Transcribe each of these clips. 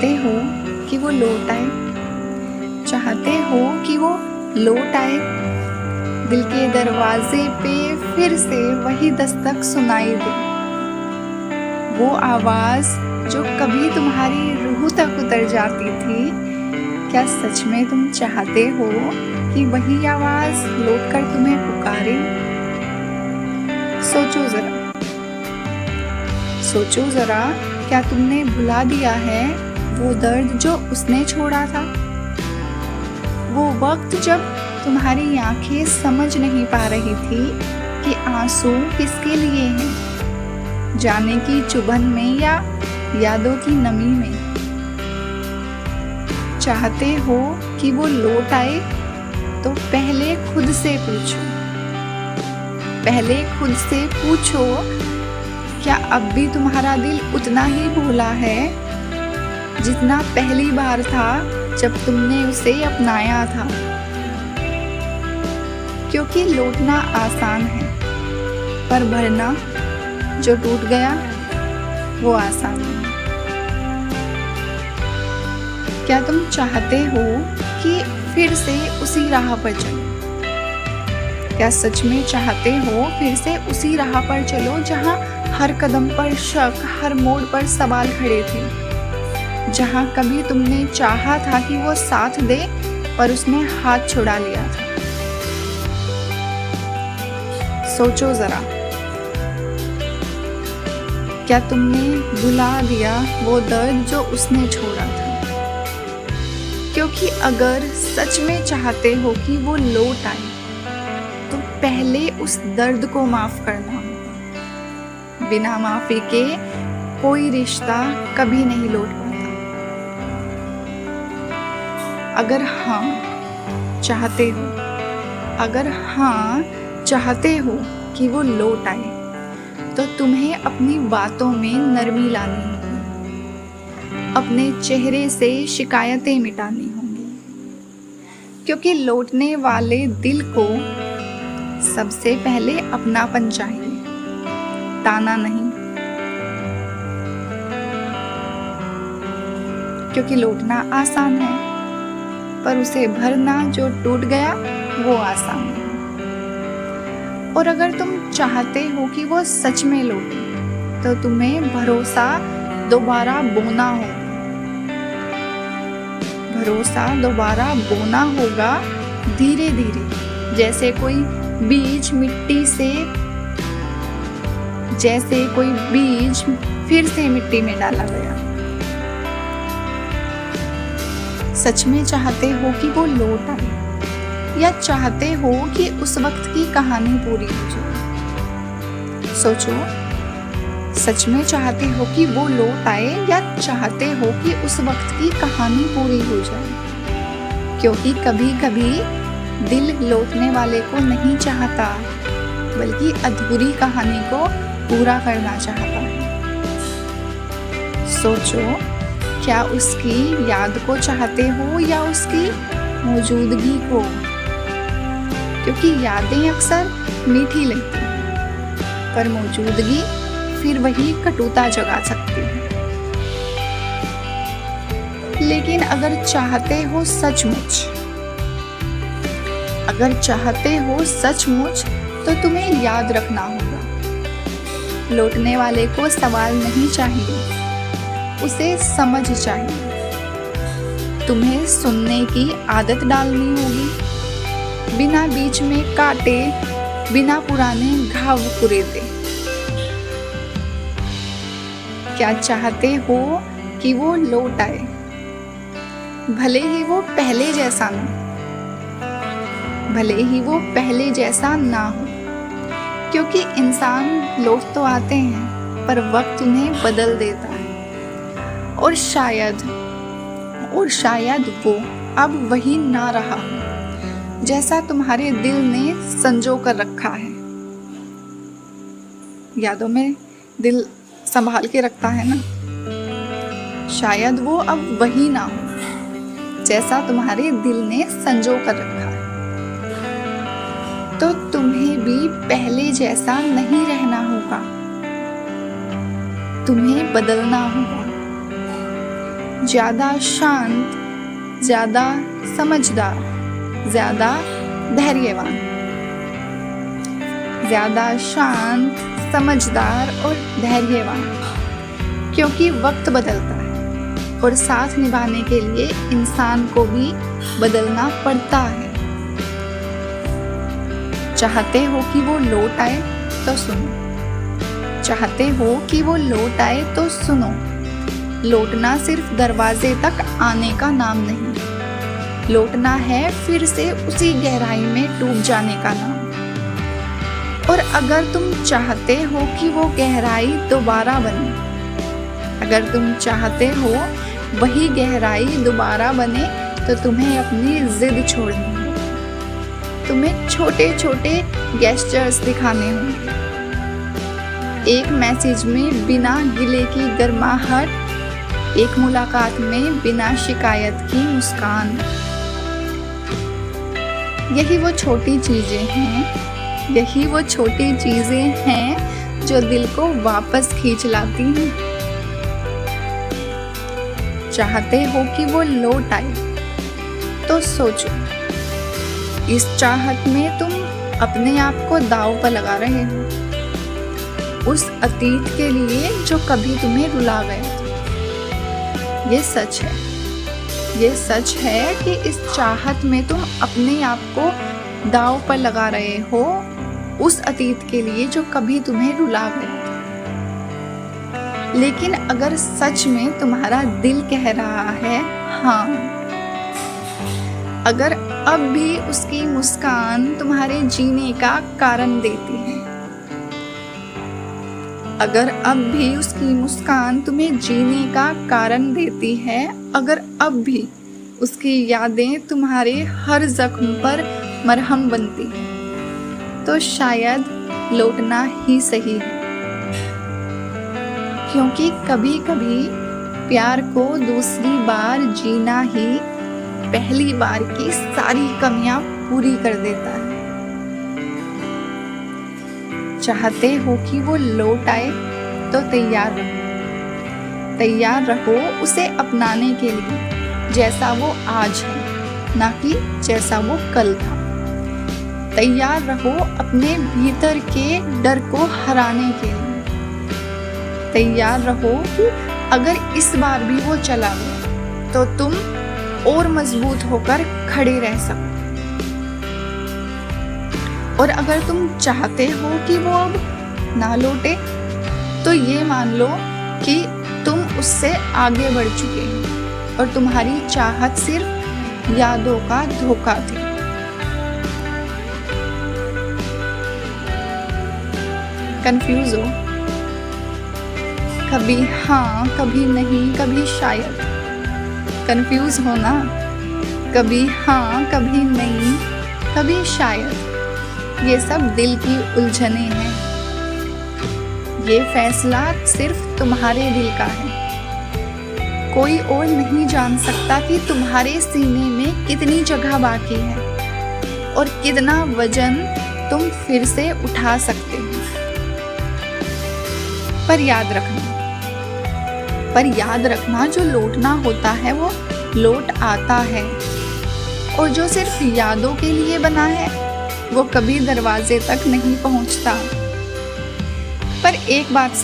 चाहते हो कि वो लौट आए? चाहते हो कि वो लौट आए? दिल के दरवाजे पे फिर से वही दस्तक सुनाई दे, वो आवाज जो कभी तुम्हारी रूह तक उतर जाती थी। क्या सच में तुम चाहते हो कि वही आवाज लौटकर तुम्हें पुकारे? सोचो जरा, क्या तुमने भुला दिया है वो दर्द जो उसने छोड़ा था? वो वक्त जब तुम्हारी आंखें समझ नहीं पा रही थी कि आंसू किसके लिए हैं, जाने की चुभन में या यादों की नमी में। चाहते हो कि वो लौट आए तो पहले खुद से पूछो, क्या अब भी तुम्हारा दिल उतना ही भोला है जितना पहली बार था जब तुमने उसे अपनाया था? क्योंकि लौटना आसान है, पर भरना जो टूट गया वो आसान नहीं। क्या तुम चाहते हो कि फिर से उसी राह पर चलो? क्या सच में चाहते हो फिर से उसी राह पर चलो जहां हर कदम पर शक, हर मोड़ पर सवाल खड़े थे, जहां कभी तुमने चाहा था कि वो साथ दे पर उसने हाथ छुड़ा लिया था? सोचो जरा, क्या तुमने भुला दिया वो दर्द जो उसने छोड़ा था? क्योंकि अगर सच में चाहते हो कि वो लौट आए तो पहले उस दर्द को माफ करना होगा। बिना माफी के कोई रिश्ता कभी नहीं लौट पाता। अगर हाँ चाहते हो कि वो लौट आए तो तुम्हें अपनी बातों में नरमी लानी होगी, अपने चेहरे से शिकायतें मिटानी होंगी, क्योंकि लौटने वाले दिल को सबसे पहले अपनापन चाहिए, ताना नहीं। क्योंकि लौटना आसान है, पर उसे भरना जो टूट गया वो आसान नहीं। और अगर तुम चाहते हो कि वो सच में लौटे तो तुम्हें भरोसा दोबारा बोना होगा धीरे धीरे, जैसे कोई बीज फिर से मिट्टी में डाला गया। सच में चाहते हो कि वो लौट आए या चाहते हो कि उस वक्त की कहानी पूरी हो जाए? सोचो, सच में चाहते हो कि वो लौट आए या चाहते हो कि उस वक्त की कहानी पूरी हो जाए? क्योंकि कभी कभी दिल लौटने वाले को नहीं चाहता, बल्कि अधूरी कहानी को पूरा करना चाहता है। सोचो, क्या उसकी याद को चाहते हो या उसकी मौजूदगी को? क्योंकि यादें अक्सर मीठी लगती हैं, पर मौजूदगी फिर वही कटुता जगा सकती है। लेकिन अगर चाहते हो सचमुच तो तुम्हें याद रखना होगा, लौटने वाले को सवाल नहीं चाहिए, उसे समझ चाहिए। तुम्हें सुनने की आदत डालनी होगी, बिना बीच में काटे, बिना पुराने घाव कुरेदे। क्या चाहते हो कि वो लौट आए, भले ही वो पहले जैसा ना हो? क्योंकि इंसान लौट तो आते हैं, पर वक्त उन्हें बदल देता है, और शायद वो अब वही ना रहा हो जैसा तुम्हारे दिल ने संजो कर रखा है। यादों में दिल संभाल के रखता है ना, शायद वो अब वही ना हो जैसा तुम्हारे दिल ने संजो कर रखा है। तो तुम्हें भी पहले जैसा नहीं रहना होगा, तुम्हें बदलना होगा। ज्यादा शांत, ज्यादा समझदार, ज्यादा धैर्यवान। ज्यादा शांत, समझदार और धैर्यवान, क्योंकि वक्त बदलता है और साथ निभाने के लिए इंसान को भी बदलना पड़ता है। चाहते हो कि वो लौट आए तो सुनो। चाहते हो कि वो लौट आए तो सुनो। लौटना सिर्फ दरवाजे तक आने का नाम नहीं, लौटना है फिर से उसी गहराई में डूब जाने का नाम। और अगर तुम चाहते हो कि वो गहराई दोबारा बने, अगर तुम चाहते हो वही गहराई दोबारा बने, तो तुम्हें अपनी जिद छोड़नी है। तुम्हें छोटे छोटे गेस्चर्स दिखाने होंगे। एक मैसेज में बिना गिले की गर्माहट, एक मुलाकात में बिना शिकायत की मुस्कान। यही वो छोटी चीजें हैं, यही वो छोटी चीजें हैं जो दिल को वापस खींच लाती हैं। चाहते हो कि वो लौट आए तो सोचो, इस चाहत में तुम अपने आप को दांव पर लगा रहे हो, उस अतीत के लिए जो कभी तुम्हें रुला गया। ये सच है, ये सच है कि इस चाहत में तुम अपने आप को दांव पर लगा रहे हो, उस अतीत के लिए जो कभी तुम्हें रुला गया। लेकिन अगर सच में तुम्हारा दिल कह रहा है हाँ, अगर अब भी उसकी मुस्कान तुम्हारे जीने का कारण देती है, अगर अब भी उसकी मुस्कान तुम्हें जीने का कारण देती है, अगर अब भी उसकी यादें तुम्हारे हर जख्म पर मरहम बनती है, तो शायद लौटना ही सही है। क्योंकि कभी कभी प्यार को दूसरी बार जीना ही पहली बार की सारी कमियां पूरी कर देता है। चाहते हो कि वो लौट आए तो तैयार रहो। तैयार रहो उसे अपनाने के लिए, जैसा वो आज है, ना कि जैसा वो कल था। तैयार रहो अपने भीतर के डर को हराने के लिए। तैयार रहो कि अगर इस बार भी वो चला गया तो तुम और मजबूत होकर खड़े रह सको। और अगर तुम चाहते हो कि वो अब ना लौटे, तो ये मान लो कि तुम उससे आगे बढ़ चुके हो और तुम्हारी चाहत सिर्फ यादों का धोखा थी। कंफ्यूज हो, कभी हाँ कभी नहीं, कभी शायद। कंफ्यूज हो ना, कभी हाँ कभी नहीं, कभी शायद। ये सब दिल की उलझने हैं। ये फैसला सिर्फ तुम्हारे दिल का है। कोई और नहीं जान सकता कि तुम्हारे सीने में कितनी जगह बाकी है और कितना वजन तुम फिर से उठा सकते हो। पर याद रखना जो लौटना होता है वो लौट आता है, और जो सिर्फ यादों के लिए बना है वो कभी दरवाजे तक नहीं पहुंचता। पर एक बात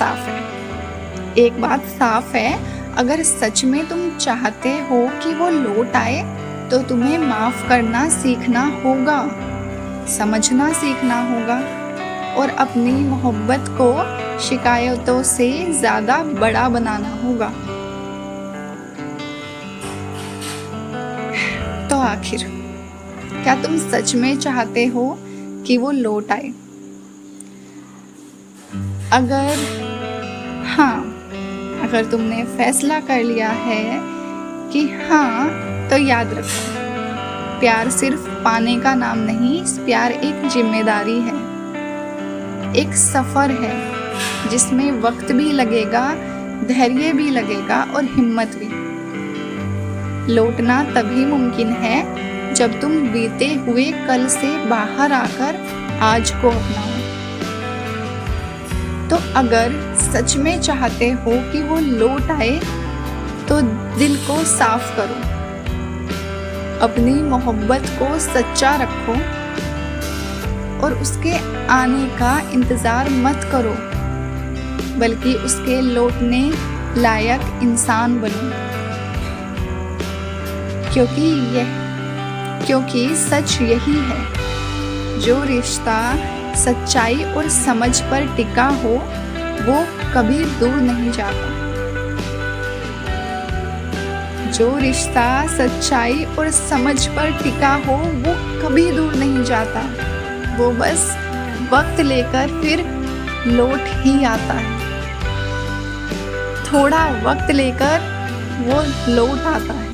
साफ है, अगर सच में तुम चाहते हो कि वो लौट आए, तो तुम्हें माफ करना सीखना होगा, समझना सीखना होगा और अपनी मोहब्बत को शिकायतों से ज्यादा बड़ा बनाना होगा। तो आखिर क्या तुम सच में चाहते हो कि वो लौट आए? अगर तुमने फैसला कर लिया है कि हाँ, तो याद रखो, प्यार सिर्फ पाने का नाम नहीं, प्यार एक जिम्मेदारी है, एक सफर है जिसमें वक्त भी लगेगा, धैर्य भी लगेगा और हिम्मत भी। लौटना तभी मुमकिन है जब तुम बीते हुए कल से बाहर आकर आज को अपनाओ। तो अगर सच में चाहते हो कि वो लौट आए, तो दिल को साफ करो, अपनी मोहब्बत को सच्चा रखो और उसके आने का इंतज़ार मत करो, बल्कि उसके लौटने लायक इंसान बनो। क्योंकि सच यही है, जो रिश्ता सच्चाई और समझ पर टिका हो वो कभी दूर नहीं जाता। जो रिश्ता सच्चाई और समझ पर टिका हो वो कभी दूर नहीं जाता, वो बस वक्त लेकर फिर लौट ही आता है। थोड़ा वक्त लेकर वो लौट आता है।